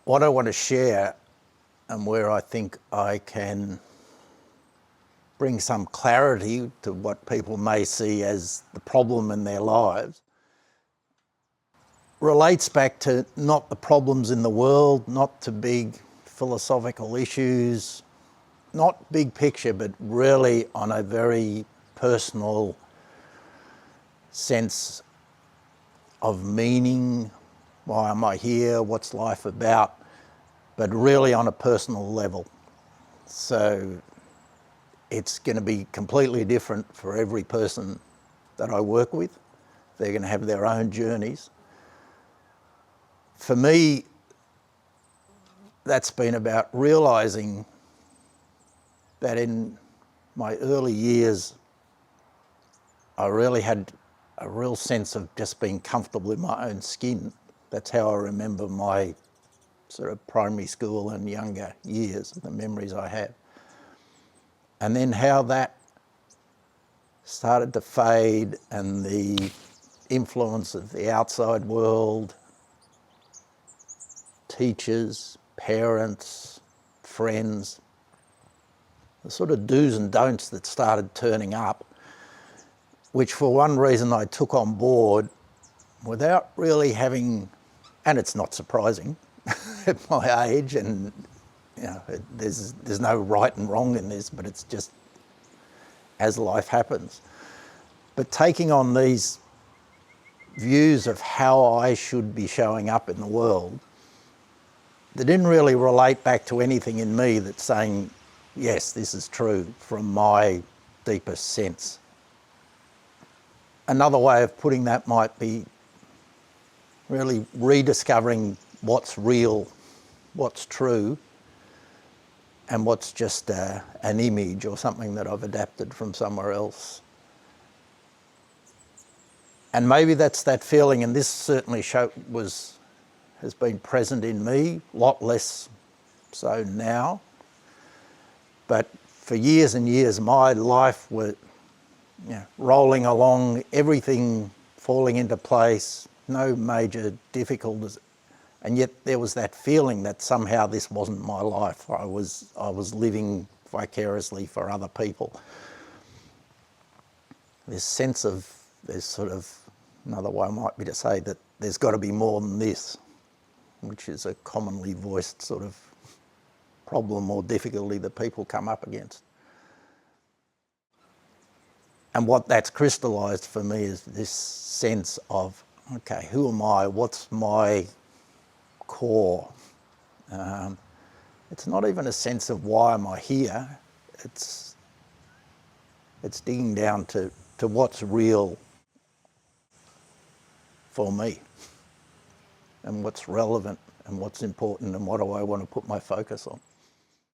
What I want to share, and where I think I can bring some clarity to what people may see as the problem in their lives, relates back to not the problems in the world, not to big philosophical issues, not big picture, but really on a very personal sense of meaning. Why am I here? What's life about? But really on a personal level. So it's going to be completely different for every person that I work with. They're going to have their own journeys. For me, that's been about realising that in my early years, I really had a real sense of just being comfortable in my own skin. That's how I remember my sort of primary school and younger years, the memories I have. And then how that started to fade, and the influence of the outside world, teachers, parents, friends, the sort of do's and don'ts that started turning up, which for one reason I took on board without really having, and it's not surprising at my age, and you know, there's no right and wrong in this, but it's just as life happens. But taking on these views of how I should be showing up in the world, they didn't really relate back to anything in me that's saying, yes, this is true from my deepest sense. Another way of putting that might be really rediscovering what's real, what's true, and what's just an image or something that I've adapted from somewhere else. And maybe that's that feeling, and this certainly has been present in me, a lot less so now. But for years and years, my life was rolling along, everything falling into place, no major difficulties. And yet there was that feeling that somehow this wasn't my life. I was living vicariously for other people. This sense of, there's sort of, another way might be to say that there's got to be more than this, which is a commonly voiced sort of problem or difficulty that people come up against. And what that's crystallised for me is this sense of, okay, who am I? What's my core? It's not even a sense of why am I here. It's digging down to what's real for me, and what's relevant, and what's important, and what do I want to put my focus on.